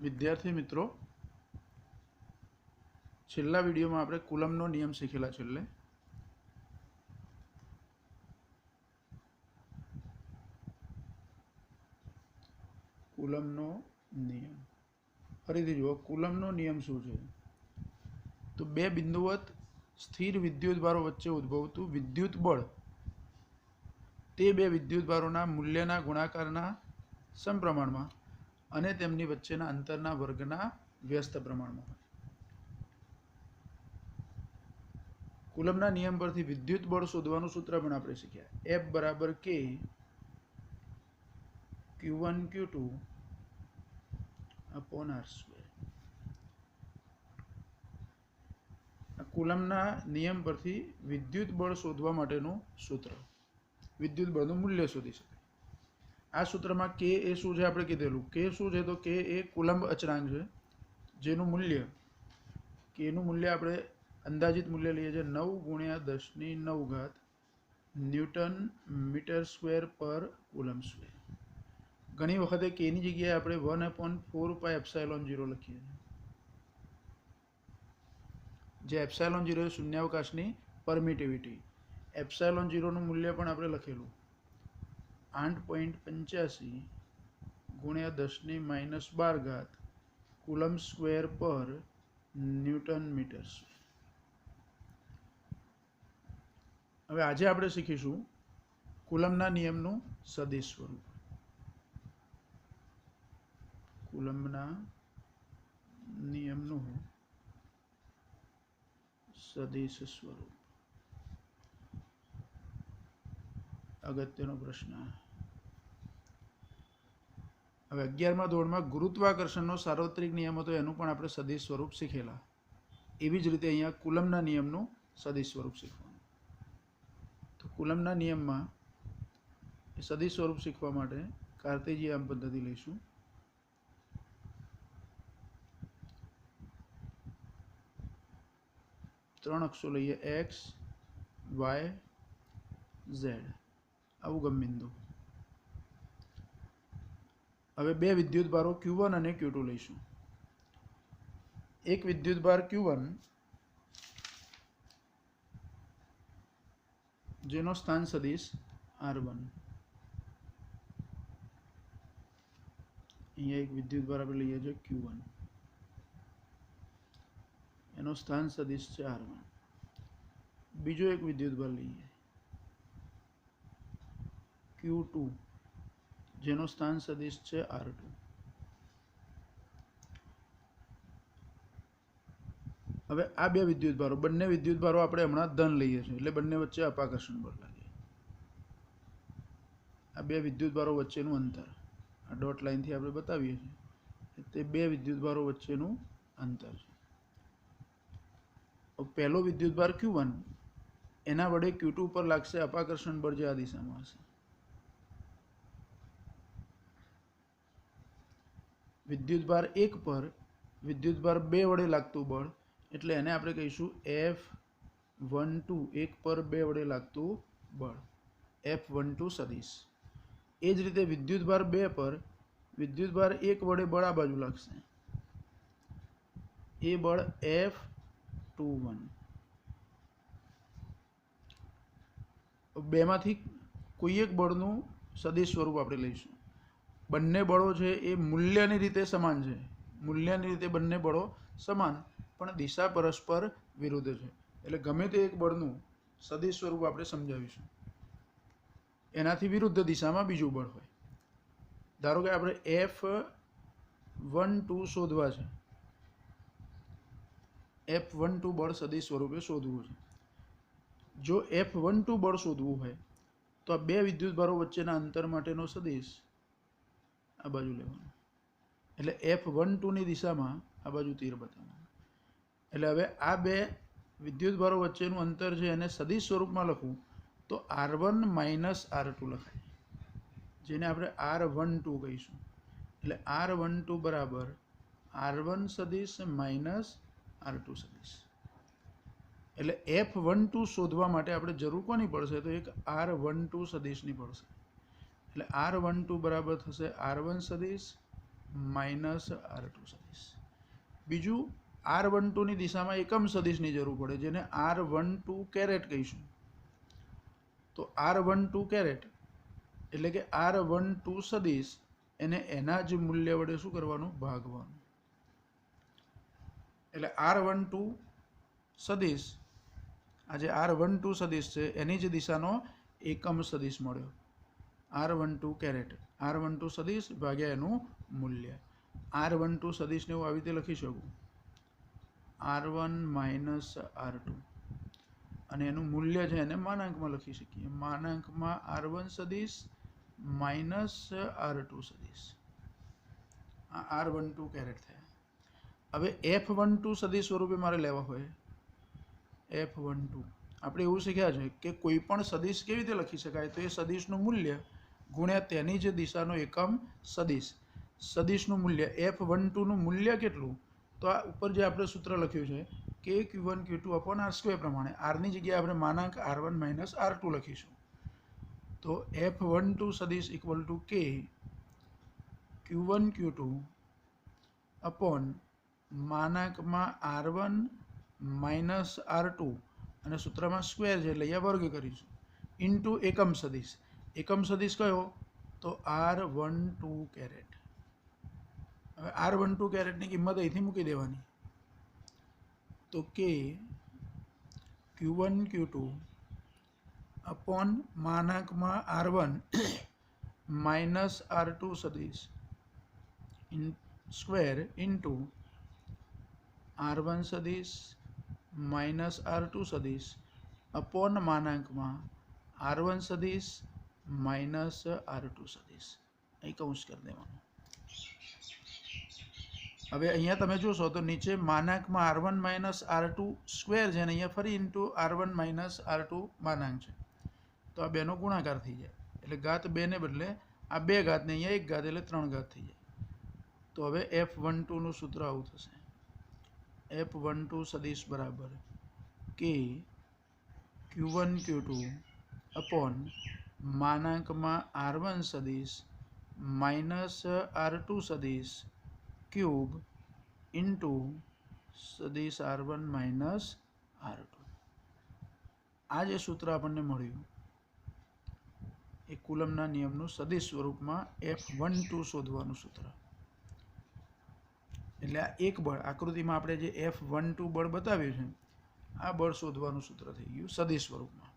વિદ્યાર્થી મિત્રો, છેલ્લા વિડીયોમાં આપણે કુલમનો નિયમ શીખેલા. છેલ્લે કુલમનો નિયમ ફરીથી જુઓ. કુલમનો નિયમ શું છે? તો બે બિંદુવત સ્થિર વિદ્યુતભારો વચ્ચે ઉદ્ભવતું વિદ્યુત બળ તે બે વિદ્યુતભારોના મૂલ્યના ગુણાકારના સમપ્રમાણમાં અને તેમની વચ્ચેના અંતરના વર્ગના વ્યસ્ત પ્રમાણમાં હોય. કુલમના નિયમ પરથી વિદ્યુત બળ શોધવાનું સૂત્ર પણ આપણે શીખ્યા. F બરાબર K Q1 Q2 upon R². કુલમના નિયમ પરથી વિદ્યુત બળ શોધવા માટેનું સૂત્ર, વિદ્યુત બળનું મૂલ્ય શોધી શકાય. આ સૂત્રમાં K એ શું છે આપણે કીધેલું. K શું છે? તો K એ કુલંબ અચળાંક છે, જેનું મૂલ્ય Kનું મૂલ્ય આપણે અંદાજિત મૂલ્ય લઈએ છીએ 9 × 10⁹ ન્યૂટન મીટર સ્ક્વેર પર કુલમ્બ સ્ક્વેર. ઘણી વખતે Kની જગ્યાએ આપણે 1/4πε0 લખીએ છીએ, જે ε0 શૂન્યાવકાશની પરમિટિવિટી. ε0 નું મૂલ્ય પણ આપણે લખેલું 8.85 × 10⁻12 કુલમ્બ સ્ક્વેર પર ન્યૂટન મીટર સ્ક્વેર. હવે આજે આપણે શીખીશું કુલમના નિયમનું સદિશ સ્વરૂપ. કુલમના નિયમનું સદિશ સ્વરૂપ. અગત્યનો પ્રશ્ન. હવે 11મા ધોરણમાં ગુરુત્વાકર્ષણનો સાર્વત્રિક નિયમ હતો, એનું પણ આપણે સદિશ સ્વરૂપ શીખેલા. એવી જ રીતે અહીંયા કુલમના નિયમનું સદિશ સ્વરૂપ શીખવાનું. તો કુલમના નિયમમાં સદિશ સ્વરૂપ શીખવા માટે કાર્ટેશિયન પદ્ધતિ લઈશું. ત્રણ અક્ષો લઈએ, x, y, z, આવું ગમબિંદુ. હવે બે વિદ્યુતભારો Q1 અને Q2 લઈશું. એક વિદ્યુતભાર Q1 જેનો સ્થાન સદિશ R1. અહીંયા એક વિદ્યુતભાર આપણે લઈએ છીએ Q1, એનો સ્થાન સદિશ છે R1. બીજો એક વિદ્યુતભાર લઈએ Q2, જેનો સ્થાન સદિશ છે R2. હવે આ બે વિદ્યુતભારો, બંને વિદ્યુતભારો આપણે હમણાં ધન લઈએ છીએ, એટલે બંને વચ્ચે અપાકર્ષણ બળ લાગે. આ બે વિદ્યુતભારો વચ્ચેનું અંતર આ ડોટ લાઈનથી આપણે બતાવીએ છીએ, તે બે વિદ્યુતભારો વચ્ચેનું અંતર છે. પહેલો વિદ્યુતભાર Q1 એના વડે Q2 પર લાગશે અપાકર્ષણ બળ, જે આ દિશામાં હશે. વિદ્યુતભાર 1 પર વિદ્યુતભાર 2 વડે લાગતું બળ, એટલે એને આપણે કહીશું F12, 1 પર 2 વડે લાગતું બળ, F12 સદિશ. એ જ રીતે વિદ્યુતભાર 2 પર વિદ્યુતભાર 1 વડે બળ આ બાજુ લાગશે, એ બળ F21. બેમાંથી કોઈ એક બળનું સદિશ સ્વરૂપ આપણે લઈશું. બંને બળો છે એ મૂલ્યની રીતે સમાન છે, મૂલ્યની રીતે બંને બળો સમાન, પણ દિશા પરસ્પર વિરુદ્ધ છે. એટલે ગમે તે એક બળનું સદિશ સ્વરૂપ આપણે સમજાવીશું, એનાથી વિરુદ્ધ દિશામાં બીજું બળ હોય. ધારો કે આપણે F12 શોધવા છે, F12 બળ સદિશ સ્વરૂપે શોધવું છે. જો F12 બળ શોધવું હોય તો આ બે વિદ્યુતભારો વચ્ચેના અંતર માટેનો સદિશ આ બાજુ લેવાનો, એટલે F12 ની દિશામાં આ બાજુ તીર બતાવવાનું. એટલે હવે આ બે વિદ્યુતભારો વચ્ચેનું અંતર છે એને સદિશ સ્વરૂપમાં લખવું તો R1 - R2 લખાય, જેને આપણે R12 કહીશું. એટલે R12 બરાબર R1 સદિશ માઇનસ R2 સદિશ. એટલે F12 શોધવા માટે આપણે જરૂર કોની પડશે? તો એક R12 સદિશની પડશે. એટલે R12 બરાબર થશે R1 સદિશ માઇનસ R2 સદીશ. બીજું R12ની દિશામાં એકમ સદીશની જરૂર પડે, જેને R12 કેરેટ કહીશું. તો R12 કેરેટ એટલે કે R12 સદીશ એને એના જ મૂલ્ય વડે શું કરવાનું? ભાગવાનું. એટલે R12 સદીશ, આ જે R12 સદીશ છે એની જ દિશાનો એકમ સદીશ મળ્યો, R12 કેરેટ. R12 સદીશ ભાગ્યા એનું મૂલ્ય. R12 સદીશને હું આવી રીતે લખી શકું, R1 માઇનસ R2, અને એનું મૂલ્ય છે એને માનાંકમાં લખી શકીએ, માનાંકમાં R1 સદીશ માઇનસ R2 સદીશ. આ R12 કેરેટ થયા. હવે F12 સદીશ સ્વરૂપે મારે લેવા હોય, F12 આપણે એવું શીખ્યા છે કે કોઈ પણ સદીશ કેવી રીતે લખી શકાય? તો એ સદીશનું મૂલ્ય ગુણ્યા તેની જ દિશાનો એકમ સદીશ. સદીશનું મૂલ્ય F12નું મૂલ્ય કેટલું? તો આ ઉપર જે આપણે સૂત્ર લખ્યું છે કે Q1 Q2 અપોન R² પ્રમાણે, આરની જગ્યાએ આપણે માનાંક R1 માઇનસ R2 લખીશું. તો F12 સદીશ equal to K Q1 Q2 upon માનાંકમાં R1 માઇનસ R2, અને સૂત્રમાં સ્ક્વેર છે એટલે અહીંયા વર્ગ કરીશું, ઇન્ટુ એકમ સદીશ. એકમ સદીશ કયો? તો R12 કેરેટ. હવે R12 કેરેટની કિંમત અહીંથી મૂકી દેવાની. તો કે Q1 Q2 અપોન માનાંકમાં R1 માઇનસ R2 સદીશ સ્ક્વેર ઇન્ટુ R1 સદીશ માઇનસ R2 સદીશ અપોન માનાંકમાં R1 સદીશ માઇનસ R2 સદીશ. અહીં કૌંસ કરી દેવાનું. હવે અહીંયા તમે જોશો તો નીચે માનાંકમાં R1 માઇનસ R2 સ્ક્વેર છે, અને અહીંયા ફરી ઇન્ટુ R1 માઇનસ R2 માનાંક છે. તો આ બેનો ગુણાકાર થઈ જાય, એટલે ઘાત 2 ને બદલે આ 2 ઘાત ને અહીંયા 1 ઘાત એટલે 3 ઘાત થઈ જાય. તો હવે F12નું સૂત્ર આવું થશે, F12 સદીશ બરાબર કે Q1 Q2 અપોન માનાંકમાં R1 સદીશ માઇનસ R2 સદીશ ક્યુબ ઇન્ટુ સદીશ R1 માઇનસ R2. આ જે સૂત્ર આપણને મળ્યું એ કુલમના નિયમનું સદીશ સ્વરૂપમાં F12 શોધવાનું સૂત્ર. એટલે આ એક બળ આકૃતિમાં આપણે જે F12 બળ બતાવ્યું છે, આ બળ શોધવાનું સૂત્ર થઈ ગયું સદીશ સ્વરૂપમાં.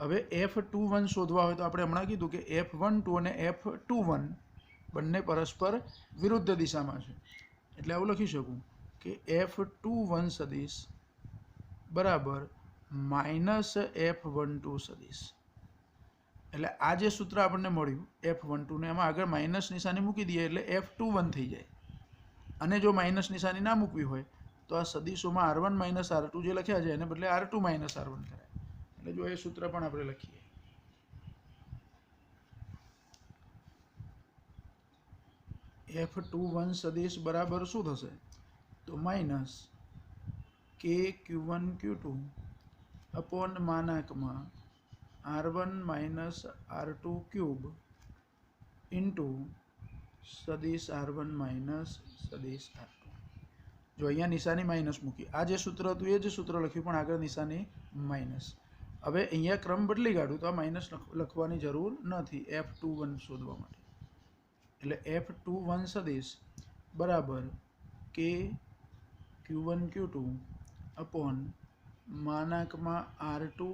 હવે F21 શોધવા હોય તો આપણે હમણાં કીધું કે F12 અને F21 બંને પરસ્પર વિરુદ્ધ દિશામાં છે, એટલે આવું લખી શકું કે F21 સદીશ બરાબર માઇનસ F12 સદીશ. એટલે આ જે સૂત્ર આપણને મળ્યું F12 ને એમાં આગળ માઇનસ નિશાની મૂકી દઈએ એટલે F21 થઈ જાય. અને જો માઇનસ નિશાની ના મૂકવી હોય તો આ સદીશોમાં R1 માઇનસ R2 જે લખ્યા છે એને બદલે R2 માઇનસ R1 કરાય. એટલે જો એ સૂત્ર પણ આપણે લખીએ, F21 સદીશ બરાબર શું થશે? તો minus K Q1 Q2 upon માનાંકમાં R1 minus R2 cube into સદીશ R1 માઇનસ સદીશ R2. જો અહીંયા નિશાની માઇનસ મૂકી, આ જે સૂત્ર હતું એ જ સૂત્ર લખ્યું પણ આગળ નિશાની માઇનસ. હવે અહીંયા ક્રમ બદલી કાઢું તો આ માઇનસ લખવાની જરૂર નથી F21 શોધવા માટે. એટલે F21 સદીશ બરાબર કે Q1 Q2 અપોન માનાંકમાં R2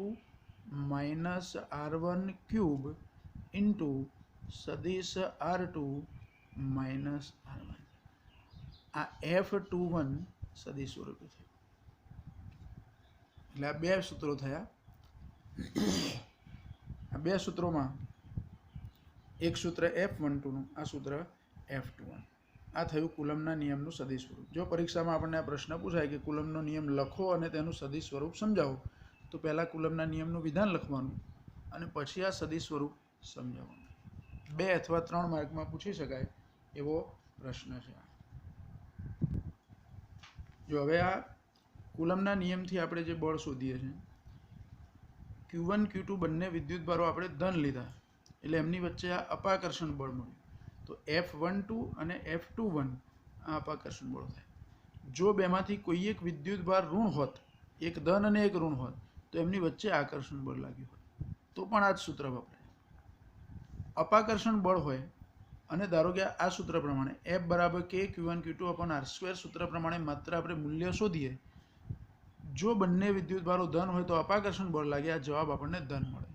minus R1 cube into સદીશ R2 માઇનસ R1. આ F21 સદીશ સ્વરૂપે છે. એટલે આ બે સૂત્રો થયા. આ બે સૂત્રોમાં એક સૂત્ર F12નું, આ સૂત્ર F21. આ થયું કુલમના નિયમનું સદીશ સ્વરૂપ. જો પરીક્ષામાં આપણને આ પ્રશ્ન પૂછાય કે કુલમનો નિયમ લખો અને તેનું સદીશ સ્વરૂપ સમજાવો, તો પહેલાં કુલમના નિયમનું વિધાન લખવાનું અને પછી આ સદીશ સ્વરૂપ સમજાવવાનું. 2 અથવા 3 માર્કમાં પૂછી શકાય એવો પ્રશ્ન છે. જો હવે આ કુલમના નિયમથી આપણે જે બળ શોધીએ છીએ, Q1 Q2 બંને વિદ્યુતભારો આપણે ધન લીધા એટલે એમની વચ્ચે આ અપાકર્ષણ બળ મળ્યું. તો તો F12 અને F21 આ અપાકર્ષણ બળ થાય. જો બેમાંથી કોઈ એક વિદ્યુતભાર ઋણ હોત, એક ધન અને એક ઋણ હોત, તો એમની વચ્ચે આકર્ષણ બળ લાગ્યું હોત, તો પણ આ જ સૂત્ર વપરાય. અપાકર્ષણ બળ હોય અને ધારો કે આ સૂત્ર પ્રમાણે F બરાબર K Q1 Q2 upon R² સૂત્ર પ્રમાણે માત્ર આપણે મૂલ્ય શોધીએ. જો બંને વિદ્યુતભારો ધન હોય તો અપાકર્ષણ બળ લાગે, આ જવાબ આપણને ધન મળે.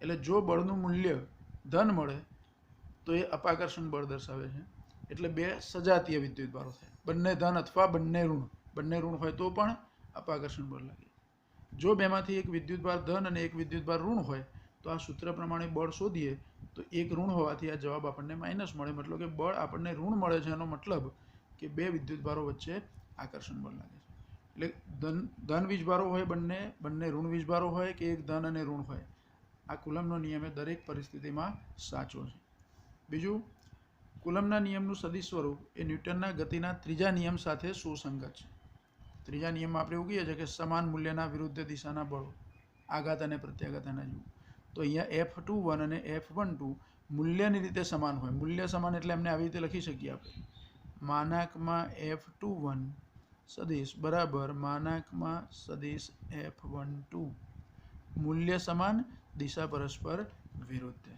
એટલે જો બળનું મૂલ્ય ધન મળે તો એ અપાકર્ષણ બળ દર્શાવે છે. એટલે બે સજાતીય વિદ્યુતભારો થાય, બંને ધન અથવા બંને ઋણ. બંને ઋણ હોય તો પણ અપાકર્ષણ બળ લાગે. જો બેમાંથી એક વિદ્યુતભાર ધન અને એક વિદ્યુતભાર ઋણ હોય તો આ સૂત્ર પ્રમાણે બળ શોધીએ તો એક ઋણ હોવાથી આ જવાબ આપણને માઇનસ મળે. મતલબ કે બળ આપણને ઋણ મળે છે, એનો મતલબ કે બે વિદ્યુતભારો વચ્ચે આકર્ષણ બળ લાગે છે. એટલે ધન વીજભારો હોય બંને ઋણ વીજભારો હોય કે એક ધન અને ઋણ હોય, આ કુલમનો નિયમ એ દરેક પરિસ્થિતિમાં સાચો છે. બીજું, કુલમના નિયમનું સદિશ સ્વરૂપ એ ન્યૂટનના ગતિના ત્રીજા નિયમ સાથે સુસંગત છે. ત્રીજા નિયમમાં આપણે એવું કહીએ છીએ કે સમાન મૂલ્યના વિરુદ્ધ દિશાના બળો, આઘાત અને પ્રત્યાઘાત એના જેવું. તો અહીંયા F21 અને F12 મૂલ્યની રીતે સમાન હોય. મૂલ્ય સમાન એટલે એમને આવી રીતે લખી શકીએ આપણે, માનાંકમાં F21 સદિશ બરાબર માનાંકમાં સદિશ F12. મૂલ્ય સમાન, દિશા પરસ્પર વિરુદ્ધ.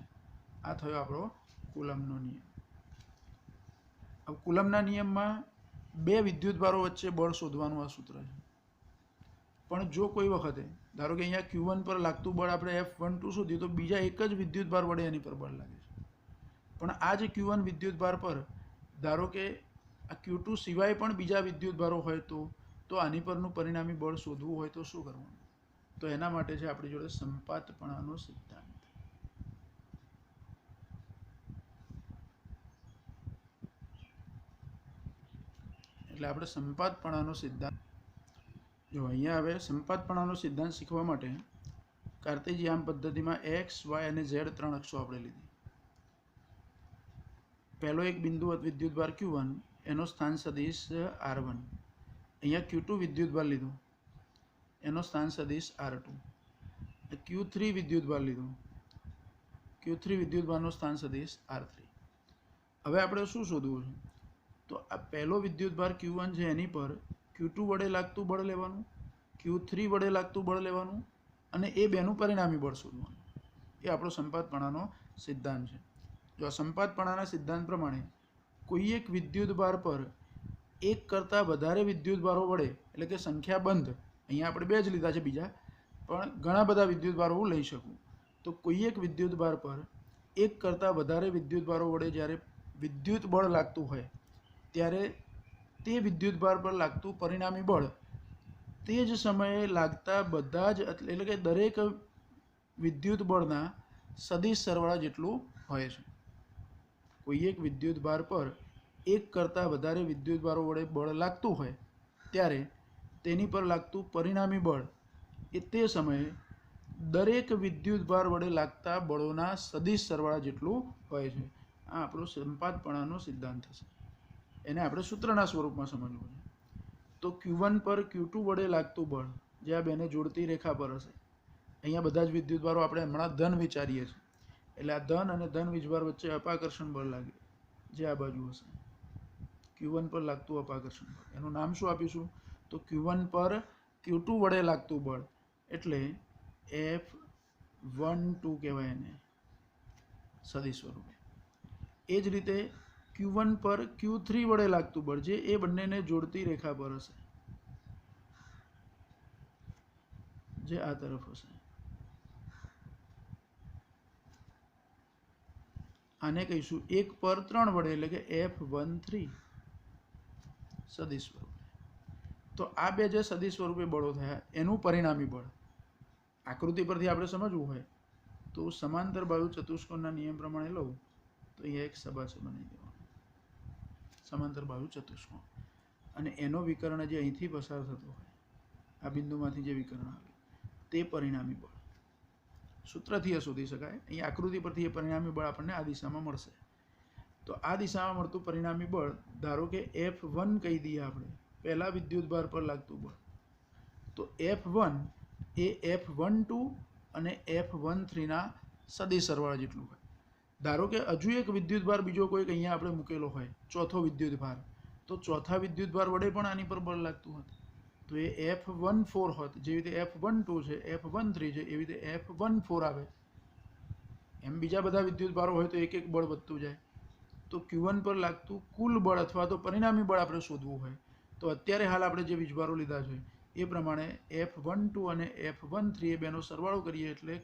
આ થયો આપણો કુલમનો નિયમ. હવે કુલમના નિયમમાં બે વિદ્યુતભારો વચ્ચે બળ શોધવાનું આ સૂત્ર છે. પણ જો કોઈ વખતે ધારો કે અહીંયા Q1 પર લાગતું બળ આપણે F12 શોધ્યું તો બીજા એક જ વિદ્યુતભાર વડે એની પર બળ લાગે છે. પણ આ જ Q1 વિદ્યુતભાર પર ધારો કે આ Q2 સિવાય પણ બીજા વિદ્યુતભારો હોય તો આની પરનું પરિણામી બળ શોધવું હોય તો શું કરવાનું? તો એના માટે છે આપણી જોડે સંપાતપણાનો સિદ્ધાંત. એટલે આપણે સંપાતપણાનો સિદ્ધાંત જો અહીંયા હવે સંપાતપણાનો સિદ્ધાંત શીખવા માટે કાર્ટેશિયન પદ્ધતિમાં x, y અને z ત્રણ અક્ષો આપણે લીધી. પહેલો એક બિંદુવત વિદ્યુતભાર Q1 એનો સ્થાન સદિશ R1. અહીંયા Q2 વિદ્યુતભાર લીધો એનો સ્થાન સદિશ R2. Q3 વિદ્યુતભાર લીધો, Q3 વિદ્યુતભારનો સ્થાન સદિશ R3. હવે આપણે શું શોધવું છે? તો આ પહેલો વિદ્યુતભાર Q1 છે એની પર Q2 વડે લાગતું બળ લેવાનું, Q3 વડે લાગતું બળ લેવાનું અને એ બેનું પરિણામી બળ શોધવાનું. એ આપણો સંપાતપણાનો સિદ્ધાંત છે. જો આ સંપાતપણાના સિદ્ધાંત પ્રમાણે કોઈ એક વિદ્યુતભાર પર એક કરતાં વધારે વિદ્યુતભારો વડે, એટલે કે સંખ્યાબંધ, અહીંયા આપણે બે જ લીધા છે, બીજા પણ ઘણા બધા વિદ્યુતભારો હું લઈ શકું. તો કોઈ એક વિદ્યુતભાર પર એક કરતાં વધારે વિદ્યુતભારો વડે જ્યારે વિદ્યુત બળ લાગતું હોય ત્યારે તે વિદ્યુતભાર પર લાગતું પરિણામી બળ તે જ સમયે લાગતા બધા જ, એટલે કે દરેક વિદ્યુત બળના સદિશ સરવાળા જેટલું હોય છે. કોઈ એક વિદ્યુતભાર પર એક કરતાં વધારે વિદ્યુતભારો વડે બળ લાગતું હોય ત્યારે તેની પર લાગતું પરિણામી બળ એ તે સમયે દરેક વિદ્યુતભાર વડે લાગતા બળોના સદિશ સરવાળા જેટલું હોય છે. આ આપણો સંપાતપણાનો સિદ્ધાંત થશે. એને આપણે સૂત્રના સ્વરૂપમાં સમજવું છે. તો Q1 પર Q2 વડે લાગતું બળ જે આ બેને જોડતી રેખા પર હશે. અહીંયા બધા જ વિદ્યુતભારો આપણે હમણાં ધન વિચારીએ છીએ, એટલે આ ધન અને ધન વીજભાર વચ્ચે અપાકર્ષણ બળ લાગે જે આ બાજુ હશે. Q1 પર લાગતું અપાકર્ષણ બળ, એનું નામ શું આપીશું? તો Q1 પર Q2 વડે લાગતું બળ એટલે F12 કહેવાય એને સદિશ સ્વરૂપે. એ જ રીતે Q1 પર Q3 વડે લાગતું બળ જે એ બંનેને જોડતી રેખા પર હશે, જે આ તરફ હશે. આને કહીશું 1 પર 3 વડે, એટલે કે F13 સદિશ સ્વરૂપે. તો આ બે જે સદિશ સ્વરૂપે બળો થયા એનું પરિણામી બળ આકૃતિ પરથી આપણે સમજવું હોય તો સમાંતર બાજુ ચતુષ્કોણના નિયમ પ્રમાણે લઉં તો અહીંયા એક સબાસે બનાવી દેવાનું સમાંતર બાજુ ચતુષ્કોણ, અને એનો વિકર્ણ જે અહીંથી પસાર થતો હોય આ બિંદુમાંથી જે વિકર્ણ આવે તે પરિણામી બળ સૂત્રથી એ શોધી શકાય. અહીં આકૃતિ પરથી એ પરિણામી બળ આપણને આ દિશામાં મળશે. તો આ દિશામાં મળતું પરિણામી બળ ધારો કે F1 કહી દઈએ આપણે, પહેલા વિદ્યુતભાર પર લાગતું બળ. તો F1 એ F12 અને F13ના સદિશ સરવાળા જેટલું હોય. ધારો કે હજુ એક વિદ્યુતભાર બીજો કોઈક અહીંયા આપણે મૂકેલો હોય, ચોથો વિદ્યુતભાર, તો ચોથા વિદ્યુતભાર વડે પણ આની પર બળ લાગતું હોત, તો એ F14 હોત. જેવી રીતે F12 છે, F13 છે, એવી રીતે F14 આવે. એમ બીજા બધા વિદ્યુતભારો હોય તો એક એક બળ વધતું જાય. તો Q1 પર લાગતું કુલ બળ અથવા તો પરિણામી બળ આપણે શોધવું હોય તો અત્યારે હાલ આપણે જે વીજભારો લીધા છે એ પ્રમાણે F12 અને F13 એ બેનો સરવાળો કરીએ એટલે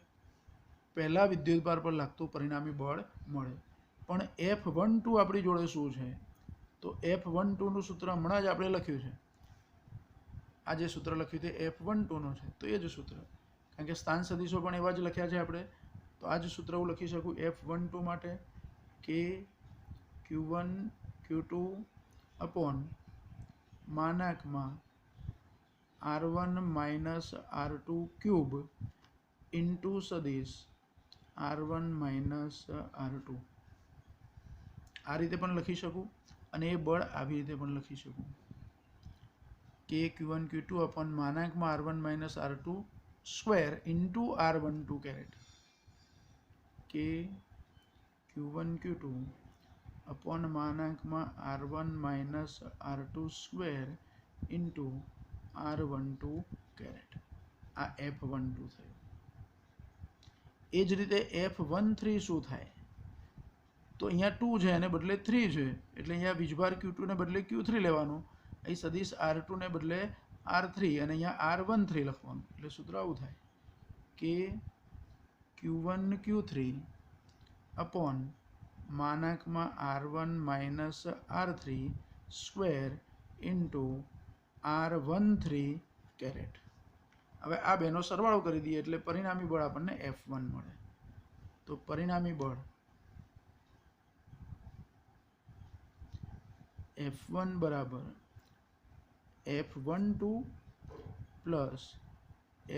પહેલા વિદ્યુતભાર પર લાગતું પરિણામી બળ મળે. પણ F12 આપણી જોડે શું છે? તો F12નું સૂત્ર હમણાં જ આપણે લખ્યું છે. આ જે સૂત્ર લખ્યું તે F12નું છે, તો એ જ સૂત્ર, કારણ કે સ્થાન સદીશો પણ એવા જ લખ્યા છે આપણે, તો આ જ સૂત્ર હું લખી શકું F12 માટે કે Q1 Q2 અપોન માનાકમાં R1 minus R2 cube into સદીશ R1 માઇનસ R2. આ રીતે પણ લખી શકું અને એ બળ આવી રીતે પણ લખી શકું કે Q1 Q2 અપોન માનાકમાં R1 minus R2 square into R12 caret, K Q1 Q2 upon માનાકમાં R1 minus R2 square into R12 caret. આ F12 થયું. એ જ રીતે F13 શું થાય? તો અહીંયા 2 છે એને બદલે 3 છે, એટલે અહીંયા વીજભાર Q2 ને બદલે Q3 લેવાનું, અહીં સદીશ R2 ને બદલે R3 અને અહીંયા R13 લખવાનું. એટલે સૂત્ર આવું થાય કે Q1 Q3 અપોન માનાકમાં R1 minus R3 square into R13 caret. હવે આ બેનો સરવાળો કરી દઈએ એટલે પરિણામી બળ આપણને F1 મળે. તો પરિણામી બળ F1 બરાબર F12 પ્લસ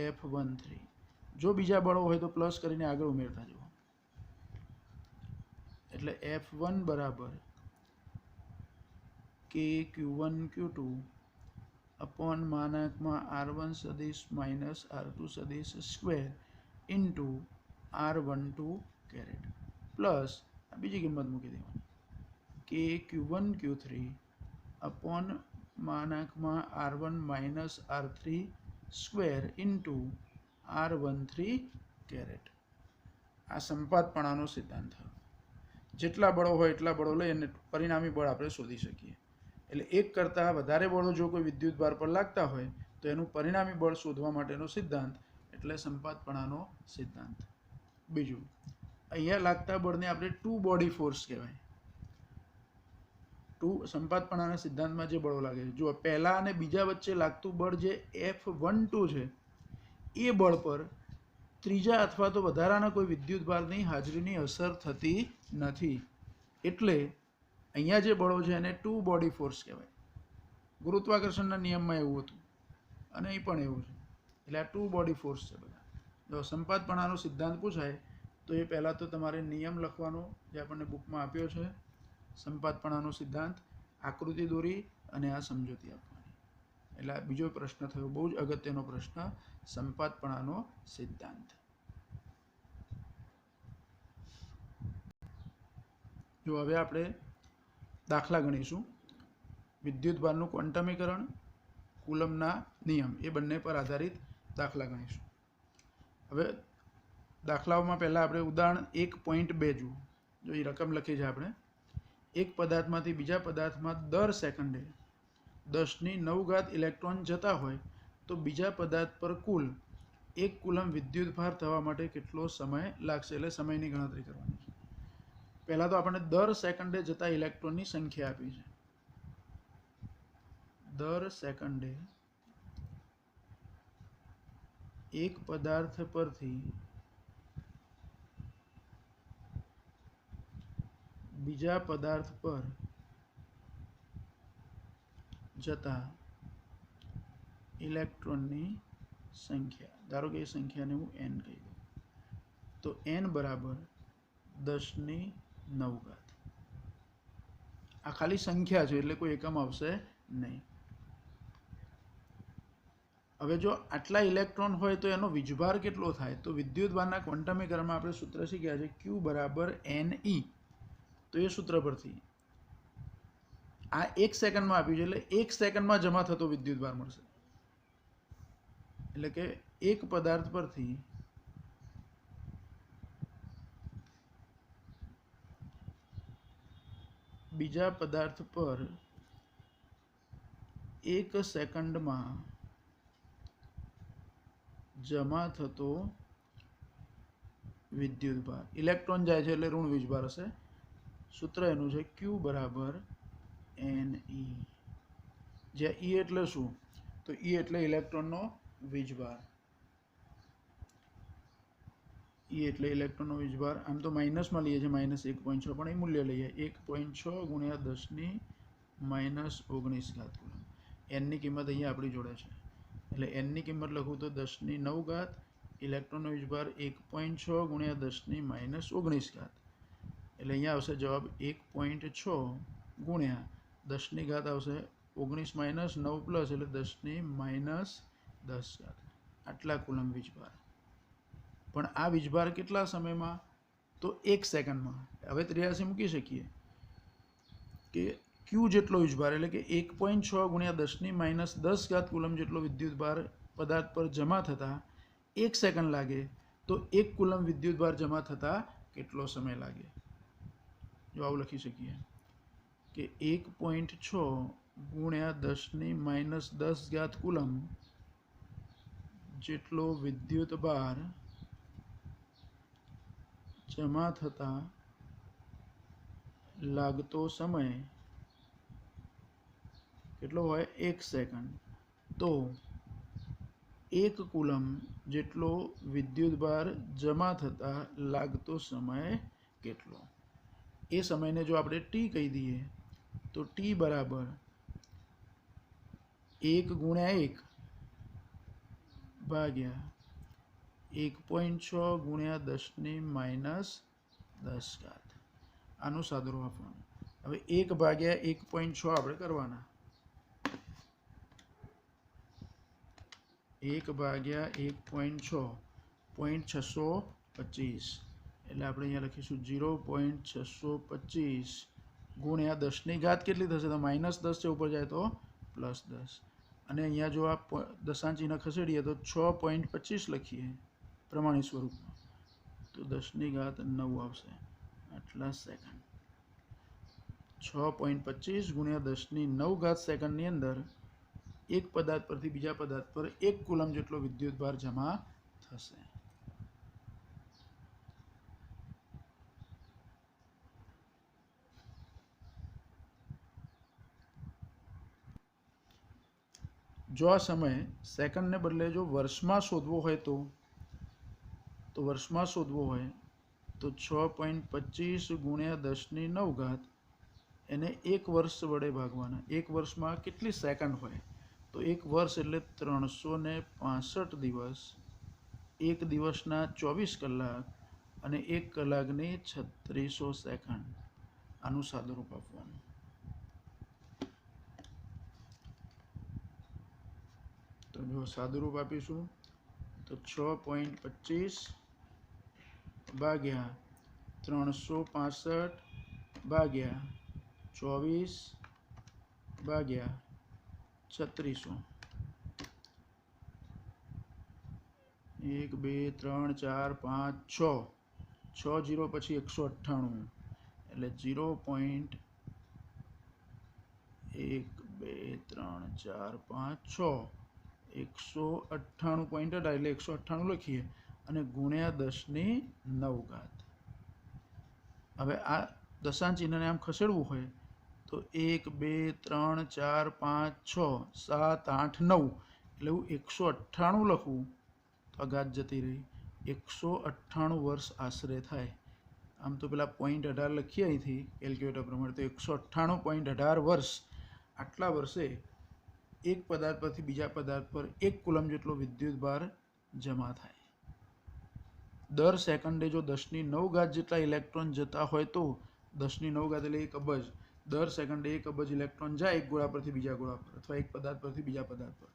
F13. જો બીજા બળો હોય તો પ્લસ કરીને આગળ ઉમેરતા જવું. એટલે F1 બરાબર કે Q1 Q2 અપોન માનાકમાં R1 સદીશ માઇનસ R2 સદીશ square into R12 caret plus બીજી કિંમત મૂકી દેવાની કે Q1 Q3 અપોન માનાકમાં R1 minus R3 square into R13 caret. આ સંપાતપણાનો સિદ્ધાંત થયો. જેટલા બળો હોય એટલા બળો લઈ અને પરિણામી બળ આપણે શોધી શકીએ. એટલે એક કરતાં વધારે બળો જો કોઈ વિદ્યુતભાર પર લાગતા હોય તો એનું પરિણામી બળ શોધવા માટેનો સિદ્ધાંત એટલે સંપાતપણાનો સિદ્ધાંત. બીજું, અહીંયા લાગતા બળને આપણે ટુ બોડી ફોર્સ કહેવાય. સંપાતપણાના સિદ્ધાંતમાં જે બળો લાગે છે, જો પહેલા અને બીજા વચ્ચે લાગતું બળ જે F12 છે એ બળ પર ત્રીજા અથવા તો વધારાના કોઈ વિદ્યુતભારની હાજરીની અસર થતી નથી. એટલે અહીંયા જે બળો છે એને ટુ બોડી ફોર્સ કહેવાય. ગુરુત્વાકર્ષણના નિયમમાં એવું હતું અને અહીં પણ એવું છે. એટલે આ ટુ બોડી ફોર્સ છે બધા. જો સંપાતપણાનો સિદ્ધાંત પૂછાય તો એ પહેલાં તો તમારે નિયમ લખવાનો જે આપણને બુકમાં આપ્યો છે, સંપાતપણાનો સિદ્ધાંત, આકૃતિ દોરી અને આ સમજૂતી આપવાની. એટલે આ બીજો પ્રશ્ન થયો, બહુ જ અગત્યનો પ્રશ્ન, સંપાતપણાનો સિદ્ધાંત. જો હવે આપણે દાખલા ગણીશું. વિદ્યુતભારનું ક્વોન્ટમીકરણ, કુલમના નિયમ, એ બંને પર આધારિત દાખલા ગણીશું. હવે દાખલાઓમાં પહેલાં આપણે ઉદાહરણ 1.2 જુઓ. જો એ રકમ લખી છે આપણે, એક પદાર્થમાંથી બીજા પદાર્થમાં દર સેકન્ડે 10⁹ ઇલેક્ટ્રોન જતા હોય તો બીજા પદાર્થ પર કુલ 1 કુલમ વિદ્યુતભાર થવા માટે કેટલો સમય લાગશે? એટલે સમયની ગણતરી કરવાની છે. પહેલાં તો આપણને દર સેકન્ડે જતા ઇલેક્ટ્રોનની સંખ્યા આપી છે. દર સેકન્ડે એક પદાર્થ પરથી બીજા પદાર્થ પર જતા ઇલેક્ટ્રોનની સંખ્યા. ધારો કે એ સંખ્યાને હું n કહી દઉં, તો n બરાબર 10⁹. આ ખાલી સંખ્યા છે એટલે કોઈ એકમ આવશે નહીં. હવે જો આટલા ઇલેક્ટ્રોન હોય તો એનો વીજભાર કેટલો થાય? તો વિદ્યુતભારના ક્વોન્ટમીકરણમાં આપણે સૂત્ર શીખ્યા છે Q બરાબર NE. તો એ સૂત્ર પરથી આ 1 સેકન્ડમાં આપ્યું છે, એટલે 1 સેકન્ડમાં જમા થતો વિદ્યુતભાર મળશે. એટલે કે એક પદાર્થ પરથી બીજા પદાર્થ પર 1 સેકન્ડમાં જમા થતો વિદ્યુતભાર. ઇલેક્ટ્રોન જાય છે એટલે ઋણ વીજભાર હશે. સૂત્ર એનું છે Q બરાબર NE. જ્યાં E એટલે શું? તો E એટલે ઇલેક્ટ્રોનનો વીજભાર. E એટલે ઇલેક્ટ્રોનનો વીજભાર. આમ તો માઇનસમાં લઈએ છીએ -1.6, પણ એ મૂલ્ય લઈએ 1.6 ગુણ્યા 10⁻−19 કુલમ. એનની કિંમત અહીંયા આપણી જોડે છે, એટલે એનની કિંમત લખું તો 10⁹. ઇલેક્ટ્રોનનો વીજભાર 1.6 ગુણ્યા 10⁻19. એટલે અહીંયા આવશે જવાબ 1.6 ગુણ્યા 10 આવશે 19 - 9 પ્લસ, એટલે 10⁻10. આટલા કુલમ વીજભાર. પણ આ વીજભાર કેટલા સમયમાં? તો 1 સેકન્ડમાં. હવે 83 મૂકી શકીએ કે Q જેટલો વીજભાર, એટલે કે 1.6 ગુણ્યા 10⁻10 કુલમ જેટલો વિદ્યુતભાર પદાર્થ પર જમા થતાં 1 સેકન્ડ લાગે, તો 1 કુલમ વિદ્યુતભાર જમા થતાં કેટલો સમય લાગે? જો આવું લખી શકીએ કે 1.6 ગુણ્યા 10⁻10 કુલમ જેટલો વિદ્યુતભાર જમા થતાં લાગતો સમય કેટલો હોય? 1 સેકન્ડ. તો 1 કુલમ જેટલો વિદ્યુતભાર જમા થતાં લાગતો સમય કેટલો? એ સમયને જો આપણે T કહી દઈએ તો T બરાબર 1 ગુણ્યા 1 ભાગ્યા 1.6 ગુણ્યા 10⁻10. આનું સાદુરૂપ આપવાનું. હવે 1 ભાગ્યા 1.6 આપણે કરવાના. 1 ભાગ્યા 1.6 0.625, એટલે આપણે અહીંયા લખીશું 0.625 ગુણ્યા 10 કેટલી થશે? તો -10 છે, ઉપર જાય તો +10. અને અહીંયા જો આ દશાંશ ચિહ્ન ખસેડીએ તો 6.25 લખીએ પ્રમાણિત સ્વરૂપમાં, તો 10⁹ આવશે. આટલા સેકન્ડ. 6.25 ગુણ્યા 10⁹ સેકન્ડની અંદર એક પદાર્થ પરથી બીજા પદાર્થ પર 1 કુલમ જેટલો વિદ્યુતભાર જમા થશે. જો આ સમય સેકન્ડને બદલે જો વર્ષમાં શોધવો હોય તો વર્ષમાં શોધવો હોય તો 6.25 ગુણ્યા 10⁹ એને 1 વર્ષ વડે ભાગવાના. 1 વર્ષમાં કેટલી સેકન્ડ હોય? તો 1 વર્ષ એટલે 365 દિવસ, 1 દિવસના 24 કલાક અને 1 કલાકની 3600 સેકન્ડ. આનું સાદુરૂપ આપવાનું. તો જો સાદુરૂપ આપીશું તો 6.25 ભાગ્યા 365 ભાગ્યા 24 ભાગ્યા 3600. 1 2 3 4 5 6 0 પછી 198, એટલે 0.1 2 3 4 5 6 198.8, એટલે 198 લખીએ અને ગુણ્યા 10⁹. હવે આ દશાંશ ચિહ્નને આમ ખસેડવું હોય તો 1 2 3 4 5 6 7 8 9, એટલે હું 198 લખું તો આ ઘાત જતી રહી. 198 વર્ષ આશરે થાય. આમ તો પેલા 0.18 લખીએ અહીંથી કેલ્ક્યુલેટર પ્રમાણે, તો 198.18 વર્ષ. આટલા વર્ષે એક પદાર્થ પરથી બીજા પદાર્થ પર 1 કુલમ જેટલો વિદ્યુતભાર જમા થાય. દર સેકન્ડે જો 10⁹ જેટલા ઇલેક્ટ્રોન જતા હોય તો 10⁹ એટલે 1 અબજ. દર સેકન્ડે 1 અબજ ઇલેક્ટ્રોન જાય એક ગોળા પરથી બીજા ગોળા પર, અથવા એક પદાર્થ પરથી બીજા પદાર્થ પર.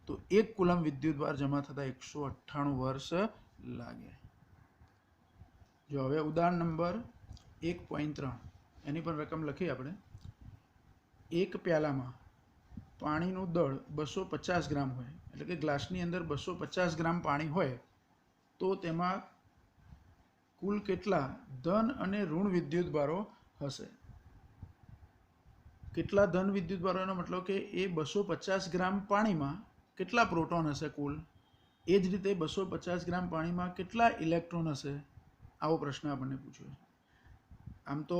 તો 1 કુલમ વિદ્યુતભાર જમા થતાં 198 વર્ષ લાગે. જો હવે ઉદાહરણ નંબર 1.3 એની પણ રકમ લખી આપણે. એક પ્યાલામાં પાણીનું દળ 250 ગ્રામ હોય, એટલે કે ગ્લાસની અંદર 250 ગ્રામ પાણી હોય, તો તેમાં કુલ કેટલા ધન અને ઋણ વિદ્યુતભારો હશે? કેટલા ધન વિદ્યુતભારોનો મતલબ કે એ 250 ગ્રામ પાણીમાં કેટલા પ્રોટોન હશે કુલ, એ જ રીતે 250 ગ્રામ પાણીમાં કેટલા ઇલેક્ટ્રોન હશે, આવો પ્રશ્ન આપણને પૂછ્યો છે. આમ તો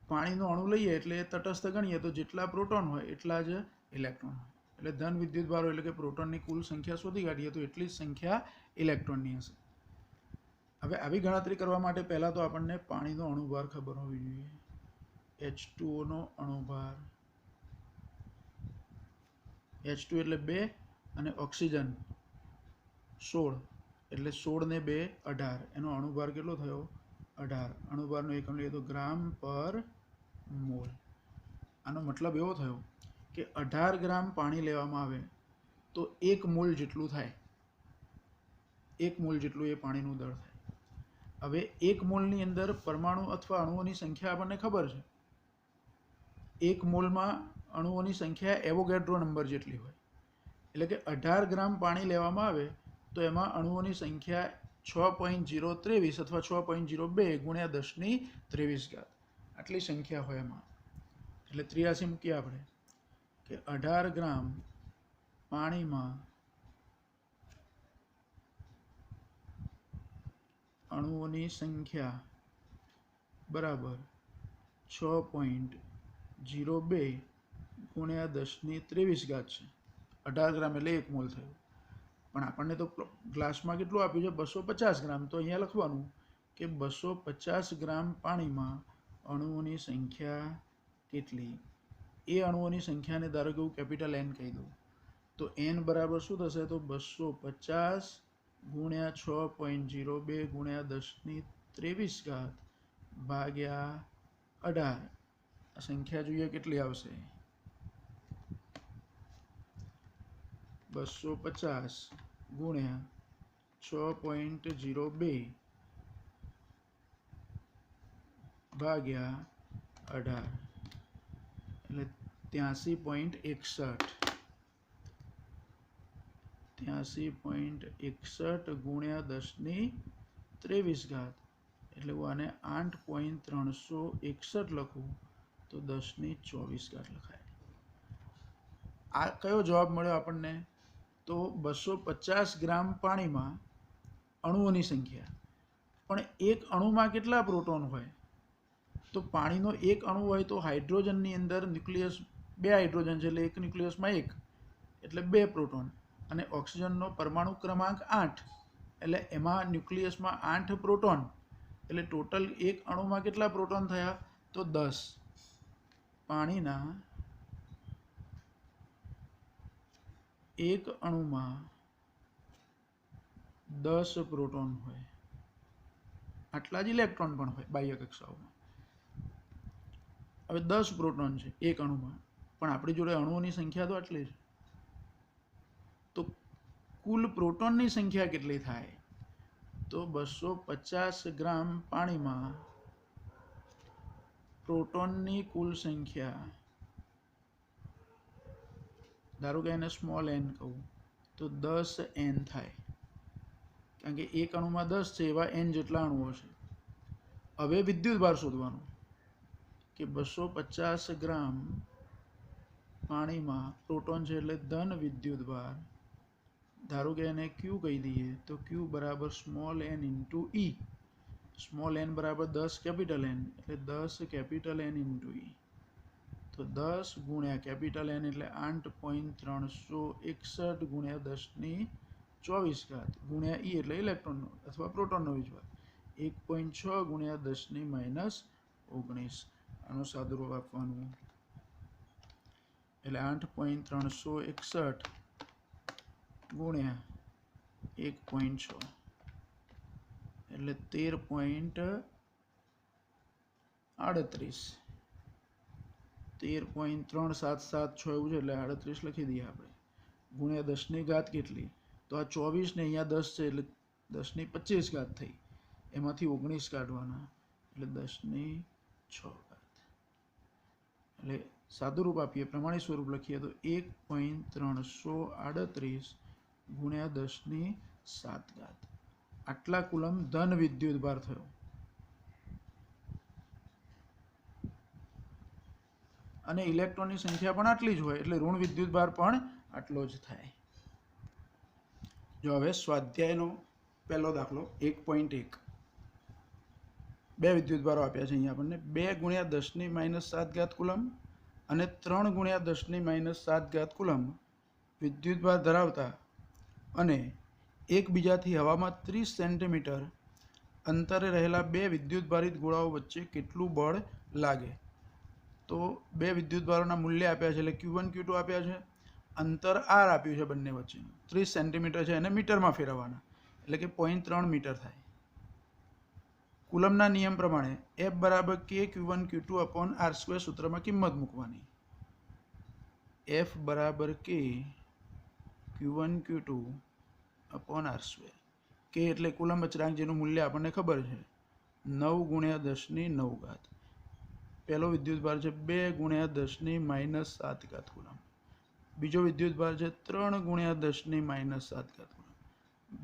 પાણીનો અણુ લઈએ એટલે તટસ્થ ગણીએ તો જેટલા પ્રોટોન હોય એટલા જ ઇલેક્ટ્રોન હોય, એટલે ધન વિદ્યુતભારો એટલે કે પ્રોટોનની કુલ સંખ્યા શોધી કાઢીએ તો એટલી જ સંખ્યા ઇલેક્ટ્રોનની હશે. હવે આવી ગણતરી કરવા માટે પહેલાં તો આપણને પાણીનો અણુભાર ખબર હોવી જોઈએ. H2O નો અણુભાર, H2 એટલે 2 અને ઓક્સિજન 16, એટલે 16 ને 2 18, એનો અણુભાર કેટલો થયો 18. અણુભારનો એકમ લઈએ તો ગ્રામ પર મોલ. આનો મતલબ એવો થયો કે 18 ગ્રામ પાણી લેવામાં આવે તો 1 મોલ જેટલું થાય, 1 મોલ જેટલું એ પાણીનું દળ થાય. હવે 1 મોલની અંદર પરમાણુ અથવા અણુઓની સંખ્યા આપણને ખબર છે. 1 મોલમાં અણુઓની સંખ્યા એવોગેડ્રો નંબર જેટલી હોય, એટલે કે 18 ગ્રામ પાણી લેવામાં આવે તો એમાં અણુઓની સંખ્યા 6.023 અથવા 6.02 ગુણ્યા 1023 આટલી સંખ્યા હોય એમાં. એટલે 83 મૂકીએ આપણે કે 18 ગ્રામ પાણીમાં અણુઓની સંખ્યા બરાબર 6.02 ગુણ્યા 1023 છે. 18 ગ્રામ એટલે 1 મોલ થયું. પણ આપણને તો ગ્લાસમાં કેટલું આપ્યું છે 250 ગ્રામ, તો અહીંયા લખવાનું કે 250 ગ્રામ પાણીમાં અણુઓની સંખ્યા કેટલી. એ અણુઓની સંખ્યાને ધારો કે હું કેપિટલ N કહી દઉં તો N બરાબર શું થશે, તો 250 ગુણ્યા 6.02 ગુણ્યા 1023 ભાગ્યા 18. આ સંખ્યા જોઈએ કેટલી આવશે, 250 ગુણ્યા 6.02 ભાગ્યા 18 એટલે 83.61. 83.61 ગુણ્યા 1023 એટલે હું આને 8.361 લખું તો 1024 લખાય. આ કયો જવાબ મળ્યો આપણને, તો 250 ગ્રામ પાણીમાં અણુઓની સંખ્યા. પણ એક અણુમાં કેટલા પ્રોટોન હોય, તો પાણીનો એક અણુ હોય તો હાઇડ્રોજનની અંદર ન્યુક્લિયસ 2 હાઇડ્રોજન છે, એટલે એક ન્યુક્લિયસમાં 1 એટલે 2 પ્રોટોન, અને ઓક્સિજનનો પરમાણુ ક્રમાંક 8 એટલે એમાં ન્યુક્લિયસમાં 8 પ્રોટોન, એટલે ટોટલ એક અણુમાં કેટલા પ્રોટોન થયા, તો 10. પાણીના એક અણુમાં 10 પ્રોટોન હોય, આટલા જ ઇલેક્ટ્રોન પણ હોય બાહ્ય કક્ષાઓમાં. હવે 10 પ્રોટોન છે એક અણુમાં, પણ આપણી જોડે અણુઓની સંખ્યા તો આટલી છે. તો કુલ પ્રોટોનની સંખ્યા કેટલી થાય, તો 250 ગ્રામ પાણીમાં પ્રોટોનની કુલ સંખ્યા, ધારો કે એને સ્મોલ n કહું તો 10n થાય, કારણ કે એક અણુમાં 10 છે એવા n જેટલા અણુઓ છે. હવે વિદ્યુતભાર શોધવાનો કે 250 ગ્રામ પાણીમાં પ્રોટોન છે એટલે ધન વિદ્યુતભાર, ધારો કે એને Q કહી દઈએ તો Q બરાબર small n into E. Small n બરાબર 10 કેપિટલ N એટલે 10 કેપિટલ N ઇન્ટુ E. તો 10 ગુણ્યા કેપિટલ N એટલે 8.361 ગુણ્યા 1024 ગુણ્યા E એટલે ઇલેક્ટ્રોનનો અથવા પ્રોટોનનો વીજભાર 1.6 ગુણ્યા 10-19. આનો સાદુરૂપ આપવાનું એટલે 8.361 ગુણ્યા 1.6 એટલે 13.38. 13.3776 એવું છે એટલે 38 લખી દઈએ આપણે. ગુણ્યા 10ની ઘાત કેટલી? તો આ 24 ને અહીંયા 10 છે એટલે 10ની 25 ઘાત થઈ, એમાંથી 19 કાઢવાના એટલે 10ની 6 ઘાત. એટલે સાદું રૂપ આપીએ, પ્રમાણિત સ્વરૂપ લખીએ તો 1.338 ગુણ્યા 10ની 7 ઘાત. આટલા કુલમ ધન વિદ્યુત ભાર થયો. અને ઇલેક્ટ્રોનની સંખ્યા પણ આટલી જ હોય એટલે ઋણ વિદ્યુત ભાર પણ આટલો જ થાય. જો હવે સ્વાધ્યાયનો પહેલો દાખલો 1.1. બે વિદ્યુત ભારો આપ્યા છે અહીંયા આપણને. 2 ગુણ્યા 10ની -7 ઘાત કુલમ અને 3 ગુણ્યા 10ની -7 ઘાત કુલમ વિદ્યુત ભાર ધરાવતા અને એકબીજાથી હવામાં 30 સેન્ટીમીટર અંતરે રહેલા બે વિદ્યુત ભારિત ગોળાઓ વચ્ચે કેટલું બળ લાગે? તો બે વિદ્યુત ભારોના મૂલ્ય આપ્યા છે એટલે Q1 Q2 આપ્યા છે, અંતર r આપ્યું છે બંને વચ્ચેનું 30 સેન્ટીમીટર છે, એને મીટરમાં ફેરવવાના એટલે કે 0.3 મીટર થાય. કુલમના નિયમ પ્રમાણે F બરાબર K Q1 Q2 upon r² સૂત્રમાં કિંમત મૂકવાની. F બરાબર K Q1 Q2 upon r². K એટલે કુલમ અચળાંક જેનું મૂલ્ય આપણને ખબર છે 9 ગુણ્યા 10ની 9 ઘાત. પહેલો વિદ્યુત ભાર છે 2 ગુણ્યા 10ની -7 ઘાત કુલમ. બીજો વિદ્યુત ભાર છે 3 ગુણ્યા 10ની -7 ઘાત કુલમ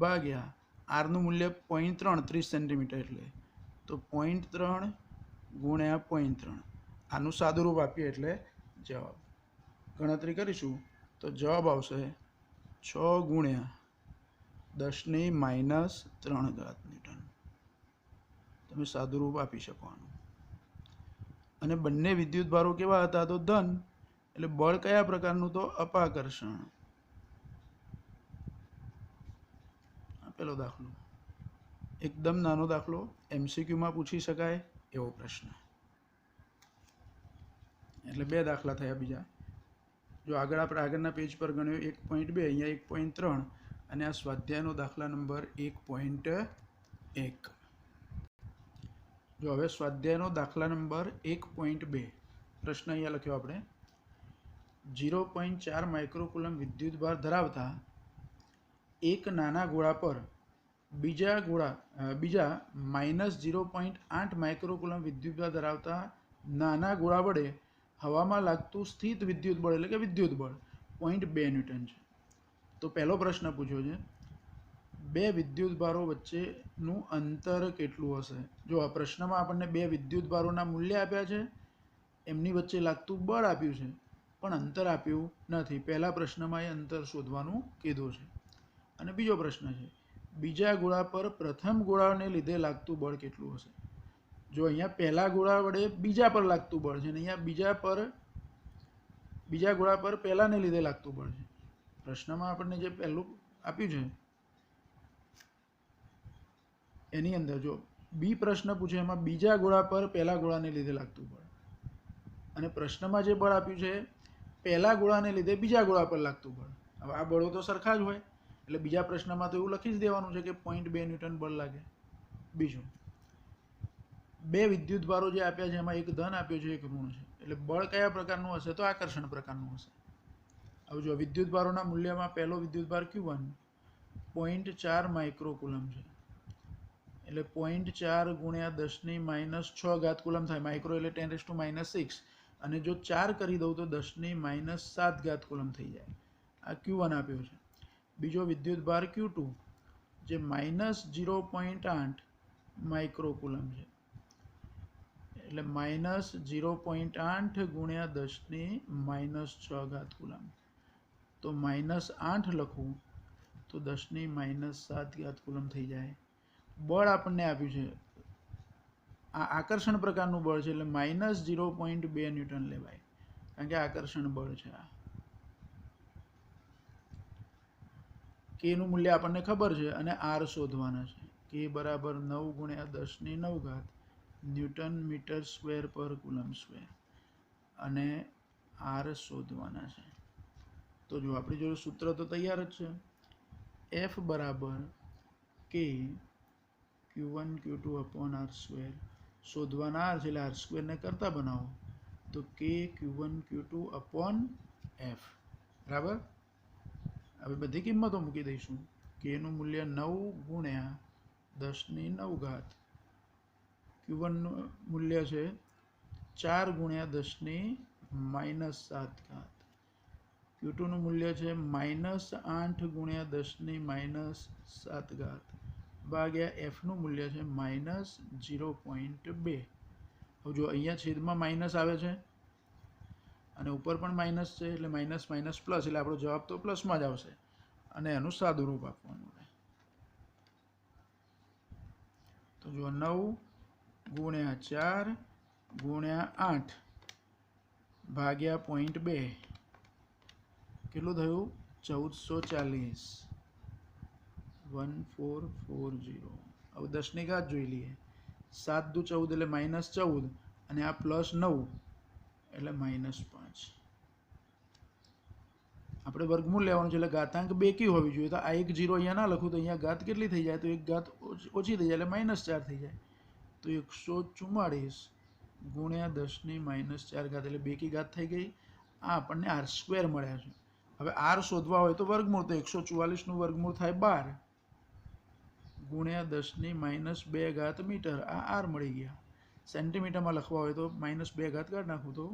ભાગ્યા આરનું મૂલ્ય 0.3 30 સેન્ટીમીટર એટલે તો 0.3 ગુણ્યા 0.3. આનું સાદું રૂપ આપીએ એટલે જવાબ. ગણતરી કરીશું તો જવાબ આવશે 6 ગુણ્યા 10ની -3 ઘાત ન્યૂટન. તમે સાદું રૂપ આપી શકો આનું. અને બંને વિદ્યુત ભારો કેવા હતા? તો ધન. એટલે બળ કયા પ્રકારનું? તો અપાકર્ષણ. પેલો દાખલો એકદમ નાનો દાખલો, MCQમાં પૂછી શકાય એવો પ્રશ્ન. એટલે બે દાખલા થયા બીજા. જો આગળ આપણે આગળના પેજ પર ગણ્યો 1.2, અહીંયા 1.3 અને આ સ્વાધ્યાયનો દાખલા નંબર 1.1. જો હવે સ્વાધ્યાયનો દાખલા નંબર 1.2 પ્રશ્ન અહીંયા લખ્યો આપણે. 0.4 માઇક્રોકુલમ વિદ્યુત ભાર ધરાવતા એક નાના ગોળા પર બીજા -0.8 માઇક્રોકુલમ વિદ્યુત ભાર ધરાવતા નાના ગોળા વડે હવામાં લાગતું સ્થિત વિદ્યુત બળ એટલે કે વિદ્યુત બળ 0.2 ન્યૂટન છે. તો પહેલો પ્રશ્ન પૂછ્યો છે બે વિદ્યુત ભારો વચ્ચેનું અંતર કેટલું હશે? જો આ પ્રશ્નમાં આપણને બે વિદ્યુત ભારોના મૂલ્ય આપ્યા છે, એમની વચ્ચે લાગતું બળ આપ્યું છે, પણ અંતર આપ્યું નથી. પહેલા પ્રશ્નમાં એ અંતર શોધવાનું કીધું છે. અને બીજો પ્રશ્ન છે બીજા ગોળા પર પ્રથમ ગોળાને લીધે લાગતું બળ કેટલું હશે? જો અહીંયા પહેલા ગોળા વડે બીજા પર લાગતું બળ છે અને અહીંયા બીજા ગોળા પર પહેલાને લીધે લાગતું બળ છે. પ્રશ્નમાં આપણને જે પહેલું આપ્યું છે એની અંદર જો બી પ્રશ્ન પૂછે એમાં બીજા ગોળા પર પહેલા ગોળાને લીધે લાગતું બળ, અને પ્રશ્નમાં જે બળ આપ્યું છે પહેલા ગોળાને લીધે બીજા ગોળા પર લાગતું બળ. હવે આ બળો તો સરખા જ હોય એટલે બીજા પ્રશ્નમાં તો એવું લખી જ દેવાનું છે કે 0.2 ન્યૂટન બળ લાગે. બીજું, બે વિદ્યુત ભારો જે આપ્યા છે એમાં એક ધન આપ્યો છે, એક ઋણ છે, એટલે બળ કયા પ્રકારનું હશે? તો આકર્ષણ પ્રકારનું હશે. હવે જો વિદ્યુત ભારોના મૂલ્યમાં પહેલો વિદ્યુત ભાર Q1 0.4 માઇક્રોકુલમ છે એટલે 0.4 ગુણ્યા 10ની -6 ઘાત કુલમ થાય. માઇક્રો એટલે 10⁻⁻6 અને જો 4 કરી દઉં તો 10ની -7 ઘાત કુલમ થઈ જાય. આ Q1 આપ્યો છે. બીજો વિદ્યુત ભાર Q2 જે -0.8 માઇક્રોકુલમ છે એટલે -0.8 ગુણ્યા 10ની -6 ઘાત કુલમ. તો -8 લખું તો 10ની -7 ઘાત કુલમ થઈ જાય. બળ આપણને આપ્યું છે આ આકર્ષણ પ્રકારનું બળ છે એટલે -0.2 ન્યૂટન લેવાય કારણ કે આકર્ષણ બળ છે. આ કેનું મૂલ્ય આપણને ખબર છે અને આર શોધવાના છે. કે બરાબર 9 ગુણ્યા 10ની 9 ઘાત ન્યૂટન મીટર સ્ક્વેર પર કુલમ સ્ક્વેર અને આર શોધવાના છે. તો જો આપણી જોડે સૂત્ર તો તૈયાર જ છે. F બરાબર K Q1 Q2 upon r². શોધવાના આર છે એટલે r² ને કરતા બનાવો તો K Q1 Q2 upon F. બરાબર. હવે બધી કિંમતો મૂકી દઈશું. કેનું મૂલ્ય 9 ગુણ્યા 10⁹. Q1નું મૂલ્ય છે 4 ગુણ્યા 10⁻⁷. Q2નું મૂલ્ય છે -8 ગુણ્યા 10⁻⁷. ભાગ્યા Fનું મૂલ્ય છે -0.2. હવે જો અહીંયા છેદમાં માઇનસ આવે છે અને ઉપર પણ માઇનસ છે, એટલે માઇનસ માઇનસ પ્લસ, એટલે આપણો જવાબ તો પ્લસમાં જ આવશે અને એનું સાદું રૂપ આપવાનું છે. તો જો 9 ગુણ્યા 4 ગુણ્યા 8 ભાગ્યા 0.2 કેટલું થયું? 1440. 1440. હવે 10ની ઘાત જોઈ લઈએ. 7 દુ 14 એટલે -14 અને આ +9 એટલે -5. આપણે વર્ગમૂળ લેવાનું છે, એટલે ઘાતાંક બેકી હોવી જોઈએ. તો આ એક 0 અહીંયા ના લખું તો અહીંયા ઘાત કેટલી થઈ જાય? તો એક ઘાત ઓછી થઈ જાય એટલે -4 થઈ જાય. તો 144 ગુણ્યા 10⁻⁴ એટલે બેકી ઘાત થઈ ગઈ. આ આપણને r² મળ્યા છે. હવે r શોધવા હોય તો વર્ગમૂળ, તો 144નું વર્ગમૂળ થાય 12 ગુણ્યા 10⁻² મીટર. આ r મળી ગયા. સેન્ટીમીટરમાં લખવા હોય તો -2 કાઢી નાખું તો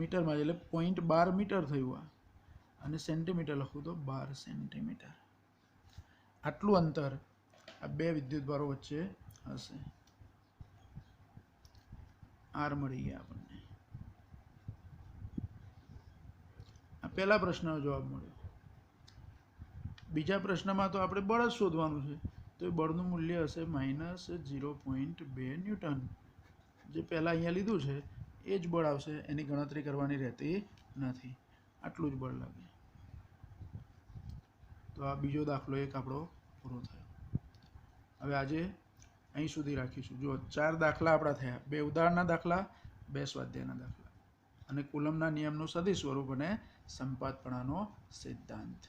મીટરમાં, એટલે 0.12 મીટર થયું આ, અને સેન્ટીમીટર લખું તો 12 સેન્ટીમીટર. આટલું અંતર આ બે વિદ્યુતભારો વચ્ચે હશે. r મળી ગયા આપણને. આ પહેલા પ્રશ્નનો જવાબ મળ્યો. બીજા પ્રશ્નમાં તો આપણે બળ જ શોધવાનું છે. તો એ બળનું મૂલ્ય હશે -0.2 ન્યૂટન. જે પહેલાં અહીંયા લીધું છે એ જ બળ આવશે, એની ગણતરી કરવાની રહેતી નથી. આટલું જ બળ લાગે. તો આ બીજો દાખલો એક આપણો પૂરો થયો. હવે આજે અહીં સુધી રાખીશું. જો 4 દાખલા આપણા થયા, 2 ઉદાહરણના દાખલા, 2 સ્વાધ્યાયના દાખલા, અને કુલમના નિયમનું સદિશ સ્વરૂપ અને સંપાતપણાનો સિદ્ધાંત.